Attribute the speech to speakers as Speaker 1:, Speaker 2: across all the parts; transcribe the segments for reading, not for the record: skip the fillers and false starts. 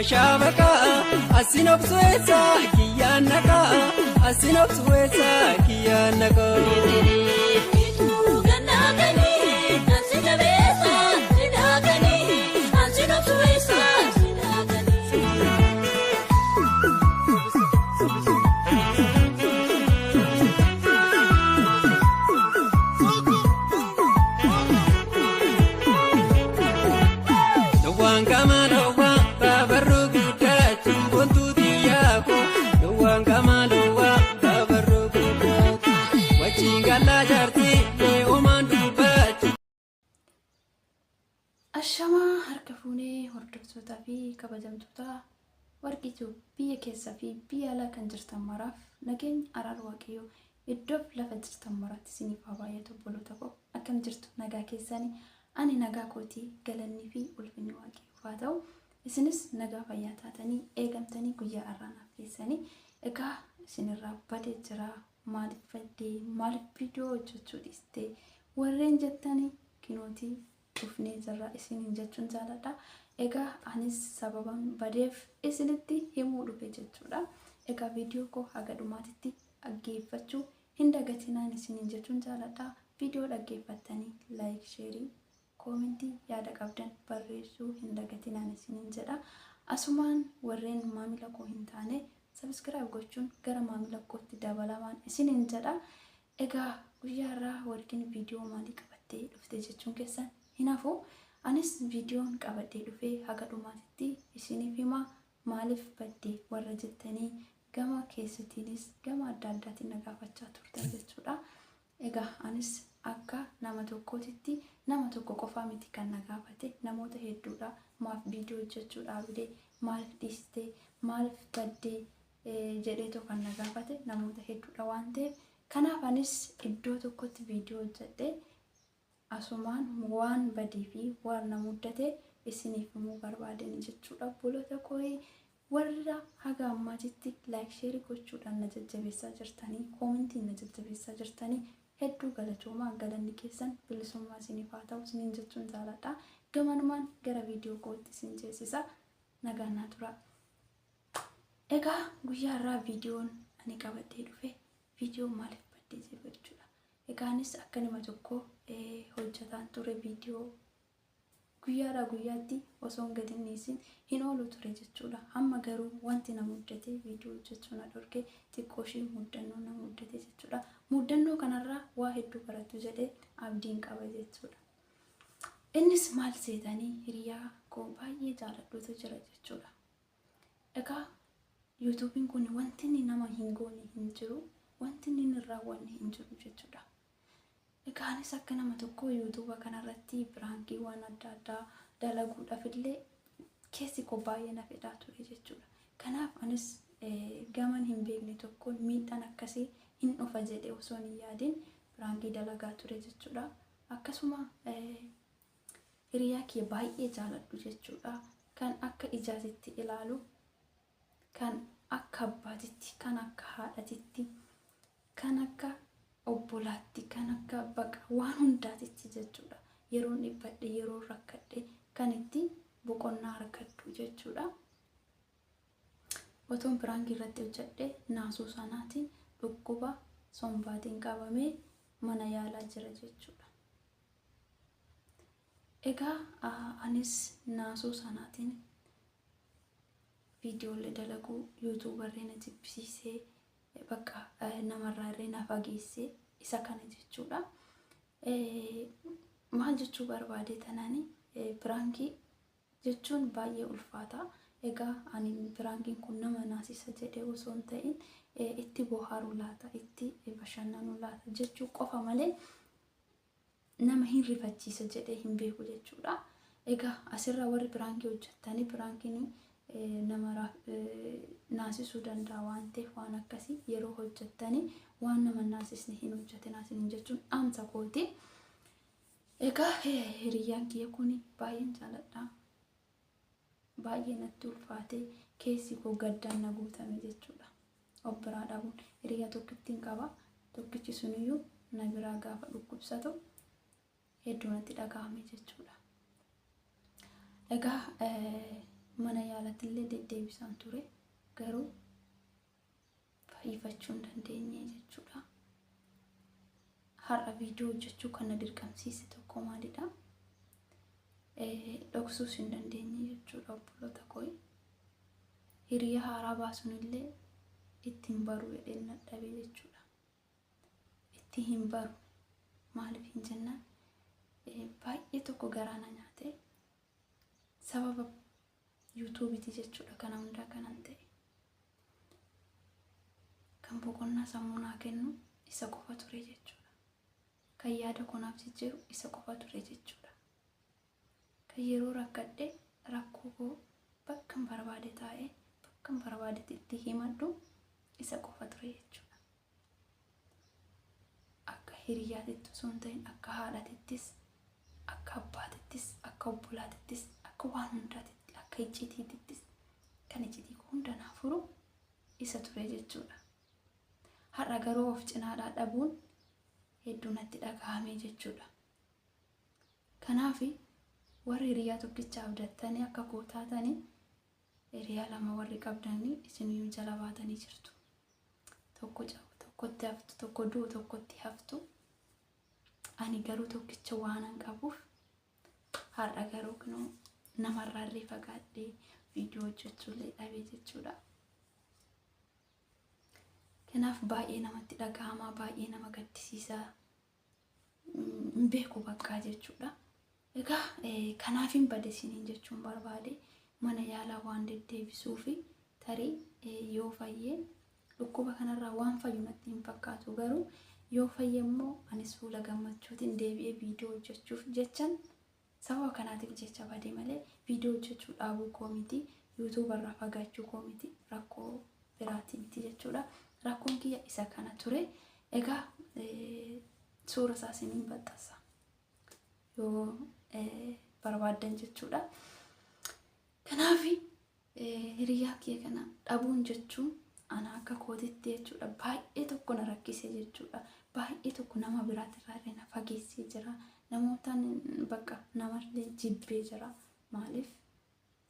Speaker 1: ashabaka asinop suesa kiyanaka asinop suesa kiyanaka
Speaker 2: Ashamaa harka fuunee hordoftoota fi kabajamtoota warqituu biyya keessaa fi biyya alaa kan jirtan maraaf nageenya araara waaqayyoo iddoof lafa jirtan maraatti isiniif haa baay'atu obboloota koo akkam jirtu nagaa keessanii ani nagaa kootii galannii fi ulfinni waaqayyoof haa ta'u isinis nagaa fayyaa taatanii eegamtanii guyyaa har'aanaaf keessanii egaa isinirraa badee jira maaliif faddee maaliif viidiyoo hojjechuu dhiistee warreen jettanii kinootii ufnee jirra isiniin jechuun jaaladha. Egaa anis sababan badeef isinitti himuu dhufe jechuudha. Egaa viidiyoo koo haga dhumaatitti dhaggeeffachuu hin dagatinaan isiniin jechuun jaaladha. Viidiyoo dhaggeeffattanii laayik, sheerii, koomentii yaada qabdan barreessuu hin dagatinaan isiniin jedha. Asumaan warreen maamila koo hin taane sabiskiraayib gochuun gara maamila kootti dabalamaan isiniin jedha. Egaa guyyaa irraa warqin viidiyoo maalii qabattee dhufte jechuun keessan hinafu anis viidiyoon qabadhee dhufee haga dhumaatitti isiniif hima maaliif baddee warra jettanii gama keessatiinis gama adda addaatiin na gaafachaa turtan jechuudha. Egaa anis akka nama tokkootitti nama tokko qofaa miti kan na gaafate namoota hedduudha maaf viidiyoo hojjechuudhaaf illee maaliif dhiistee maaliif baddee jedheetoo kan na gaafate namoota hedduudha waan ta'eef kanaaf anis iddoo tokkotti viidiyoo hojjedhee asumaan waan badii fi waan na muddate isiniif himuu barbaadan jechuudha. Obboloota koo warra haga ammaatitti laayik sheerii gochuudhaan na jajjabeessaa jirtanii koomentiin na jajjabeessaa jirtanii hedduu galatoomaa galanni keessan bilisummaa isiniif haa ta'u isiniin jechuun jaaladha. Gamanumaan gara viidiyoo kootti isin ceesisa nagaannaa tura. Egaa guyyaa irraa viidiyoon ani qabadhee dhufe viidiyoo maaliif baddee jiru jechuudha. Egaanis akka nama tokko hojjetaan ture viidiyoo guyyaadhaa guyyaatti osoo hin gadhiisin hin oolu ture jechuudha. Amma garuu wanti na muddate viidiyoo hojjechuu na dhorke xiqqooshii muddannoo na muddate jechuudha. Muddannoo kanarraa waa hedduu baratu jedhee abdiin qaba jechuudha. Innis maal seetanii hiriyaa koo baay'ee jaaladhutu jira jechuudha. Egaa yuutuubiin kun wanti inni nama hin goone hin jiru wanti inni hin raawwanne hin jiru jechuudha. Egaanis akka nama tokko yuutuuba kanarratti biraankii waan adda addaa dalaguudhaaf illee keessi koo baay'ee na fedhaa ture jechuudha. Kanaaf anis gaman hin beekne tokkoon miidhaan akkasii hin dhufa jedhee osoo hin yaadin biraankii dalagaa ture jechuudha. Akkasuma hiriyaa kee baay'ee jaaladhu jechuudha. Kan akka ijaatitti ilaalu, kan akka abbaatitti, kan akka haadhatitti, kan akka obbolaatti, kan akka baqa waan hundaatitti jechuudha. Yeroon dhibbadhe yeroo rakkadhe kan itti boqonnaa argadhu jechuudha. Otoon biraankii irratti hojjedhe naasuu sanaatiin dhukkuba sombaatiin qabamee mana yaalaa jira jechuudha. Egaa anis naasuu sanaatiin viidiyoolee dalaguu yuutuubarree na jibbisiisee bakka namarraa irree na fageessee isa kana jechuudha. Maal jechuu barbaade tanaani biraankii jechuun baay'ee ulfaata. Egaa ani biraankiin kun nama naasisa jedhee osoo hin ta'in itti bohaaruu laata, itti bashannanuu laata jechuu qofa malee nama hin rifachiisa jedhee hin beeku jechuudha. Egaa asirraa warri biraankii hojjettanii biraankiin nama naasisuu danda'a waan ta'eef waan akkasii yeroo hojjettanii waan nama naasisne hin hojjetinaa isiniin jechuun dhaamsa kooti. Egaa hiriyyaan kiyya kun baay'een jaaladha. Baay'ee natti ulfaatee keessi koo gaddaan na guutame jechuudha. Obbiraa dhabuun hiriyaa tokkittiin qaba. Tokkichi suniyyuu na biraa gaafa dhukkubsatu hedduu natti dhagahame jechuudha. Egaa mana yaalatti illee deddeebisaan ture garuu fayyifachuu hin dandeenye jechuudha. Har'a viidiyoo hojjechuu kan na dirqamsiise tokko maalidha? Dhoksuus hin dandeenye jechuudha obboloota koo. Hiriyaa haaraa baasuun illee ittiin baruu jedheen dadhabee jechuudha. Itti hin baru maaliif hin jennaan baay'ee tokko garaana nyaate sababa yuutuubiiti jechuudha. Kana hundaa kanan ta'e kan boqonnaa sammuu naa kennu isa qofa ture jechuudha. Kan yaada konaaf jijjiiru isa qofa ture jechuudha. Kan yeroo rakkadhe rakkoo koo bakka barbaade taa'ee bakka barbaadetti itti himadhu isa qofa ture jechuudha. Akka hiriyaatittis osoo hin ta'in akka haadhatittis, akka abbaatittis, akka obbolaatittis, akka waan hundaatitti, akka icciitiittis kan icciitii koo hundanaa furu isa ture jechuudha. Har'a garuu of cinaadhaa dhabuun hedduu natti dhagahame jechuudha. Kanaaf warri hiriyaa tokkicha abdattanii akka koo taatanii hiriyaa lama warri qabdanii isin jala baatanii jirtu. Tokko cabu, tokkotti haftu, tokko du'u, tokkotti haftu. Ani garuu tokkicha waanan qabuuf har'a garuu kunoo namarraa illee fagaadhee viidiyoo hojjechuullee dhabee jechuudha. Kanaaf baay'ee namatti dhagahamaa, baay'ee nama gaddisiisaa, hin beeku bakka jechuudha. Egaa kanaaf hin bade isiniin jechuun barbaade mana yaalaa waan deddeebisuu fi tarii yoo fayyee dhukkuba kanarraa waan fayyu natti hin fakkaatu. Garuu yoo fayyee immoo anis fuula gammachuutiin deebi'ee viidiyoo hojjechuuf jechan sababa kanaatiif jecha badee malee viidiyoo hojjechuu dhaabuu koo miti, yuutuubarraa fagaachuu koo miti, rakkoo biraati miti jechuudha. Rakkoon kiyya isa kana ture. Egaa suura isaa isiniin baxxansa yoo barbaaddan jechuudha. Kanaaf hiriyaa kiyya kana dhabuun jechuun ana akka kootitti jechuudha baay'ee tokko na rakkise jechuudha. Baay'ee tokko nama biraatirraa na fageessee jira. Namootaan bakka namallee jibbee jira. Maaliif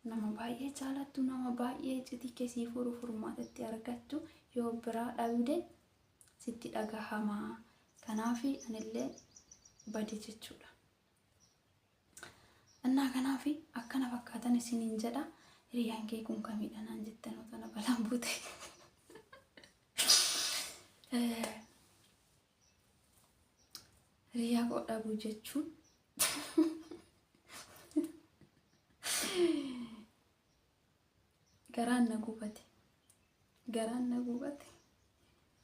Speaker 2: nama baay'ee jaalattu, nama baay'ee icciitii keessii furu furmaatatti argattu yoo biraa dhabde sitti dhagahamaa. Kanaaf anillee bade jechuudha. Annaa kanaaf akkana fakkaatan isiniin jedha. Hiriyaan kee kun kamidha naan jettan otoo na balaan buute. Hiriyaa koo dhabuu jechuun garaan na gubate.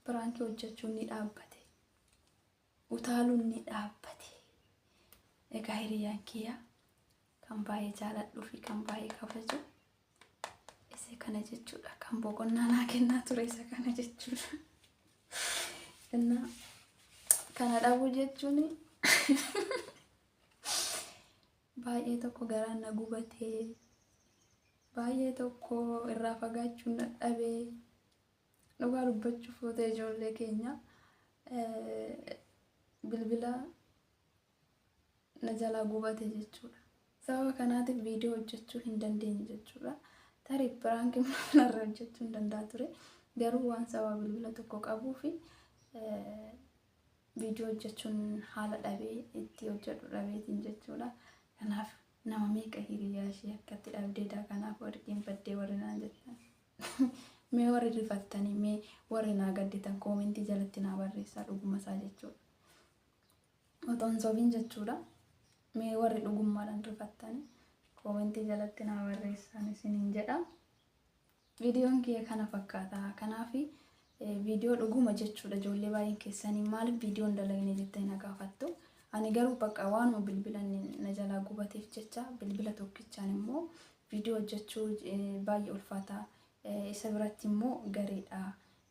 Speaker 2: Biraankii hojjechuun ni dhaabbate. Utaaluun ni dhaabbate. Egaa hiriyaan kiyya kan baay'ee jaaladhuu fi kan baay'ee kabaju isa kana jechuudha. Kan boqonnaa naa kennaa ture isa kana jechuudha. Innaa kana dhabuu jechuun baay'ee tokko garaan na gubatee, baay'ee tokko irraa fagaachuun dadhabee, dhugaa dubbachuuf yoo ta'e ijoollee keenya bilbila na jalaa gubate jechuudha. Sababa kanaatiif viidiyoo hojjechuu hin dandeenye jechuudha. Tarii biraankii narra hojjechuu hin danda'a ture. Garuu waan sababa bilbila tokko qabuu fi viidiyoo hojjechuun haala dhabee itti hojjedhu dhabeetiin jechuudha. Kanaaf nama meeqa hiriyaa ishee akkatti dhabdeedha. Kanaaf warqeen baddee warri naan jettan. Mee warri rifattanii, mee warri naa gadditan koomentii jalatti naa barreessaa dhuguma isaa jechuudha. Otoo hin sobiin jechuudha. Mee warri dhugummaadhaan rifattanii koomentii jalatti naa barreessan isiniin jedha. Viidiyoon kiyya kana fakkaata. Kanaaf viidiyoo dhuguma jechuudha. Ijoollee baay'een keessanii maaliif viidiyoon dalagne jettanii na gaafattu. Ani garuu bakka waanuma bilbila na jalaa gubateef jecha bilbila tokkichaan immoo viidiyoo hojjechuu baay'ee ulfaata. Isa biratti immoo gareedha.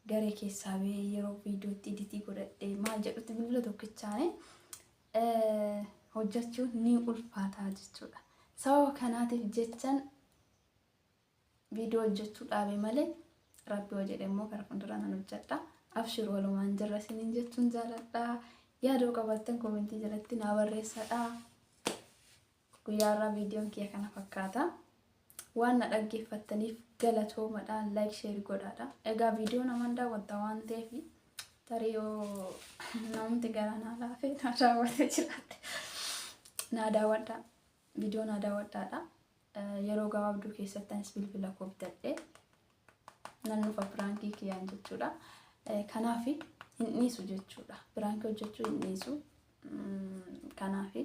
Speaker 2: Garee keessaa bee yeroo viidiyootti editii godhadhee maal jedhutti bilbila tokkichaan hojjechuun ni ulfaata jechuudha. Sababa kanaatiif jechan viidiyoo hojjechuu dhaabe malee rabbi hoo jedhe immoo gara fuuldura nan hojjedha. Abshir walumaan jirra isiniin jechuun jaaladha. Yaada qabattan koomentii jalatti naa barreessadha. Guyyaa irraa viidiyoon kiyya kana fakkaata. waan na dhaggeeffattaniif galatoomadhaan like share godhaadha. Egaa viidiyoo naman daawwatta waan ta'eef tarii yoo namni gara naa laafee na daawwatee jiraatte na daawwadha. Viidiyoo na daawwadhaadha. Yeroo gabaabduu keessattis bilbila koo bitadhee nan nufa piraankii kiyyaan jechuudha. Kanaaf hin dhiisu jechuudha. Piraankii hojjechuu hin dhiisu. Kanaaf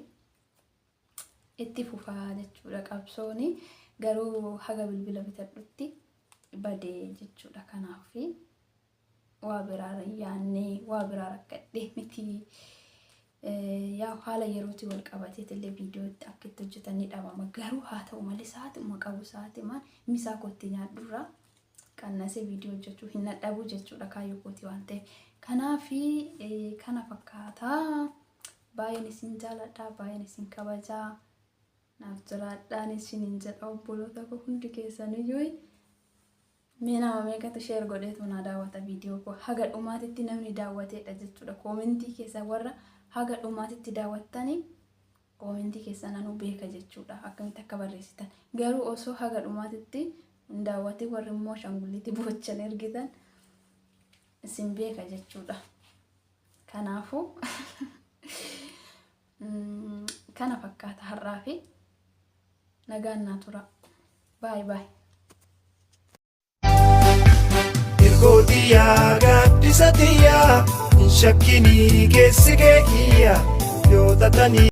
Speaker 2: itti fufaa jechuudha. Qabsooni garuu haga bilbila bitadhutti badee jechuudha. Kanaaf waa biraa yaannee waa biraa rakkadhee miti. Yaa haala yerootti wal qabatee illee viidiyoo itti akka itti hojjetanii dhabama. Garuu haa ta'u malee sa'aatii qabu sa'aatii maan misaa kootti nyaadhurraa qannasee viidiyoo hojjechuu hin dadhabu jechuudha. Kaayyoo kooti waan ta'eef. Kanaaf kana fakkaataa. Baay'een isin jaaladha, baay'een isin kabajaa. Naaf jiraadhaan isin hin jedha obboloota koo hundi keessaniyyuu. Mee nama meeqatu share godheetu na daawwata viidiyoo koo haga dhumaatitti namni daawwateedha jechuudha. Koomentii keessa warra haga dhumaatitti daawwattanii koomentii keessa nanuu beeka jechuudha. Akkamitti akka barreessitan. Garuu osoo haga dhumaatitti hin daawwatin warri immoo shangulitti boochan ergitan isin beeka jechuudha. Kanaafuu kana fakkaata har'aa fi nagaan naa tura. Bye bye.
Speaker 3: Irgoodiyaa gaaddisa xiyyaa hin shakkini keessi kee kiyya yoo tatanii.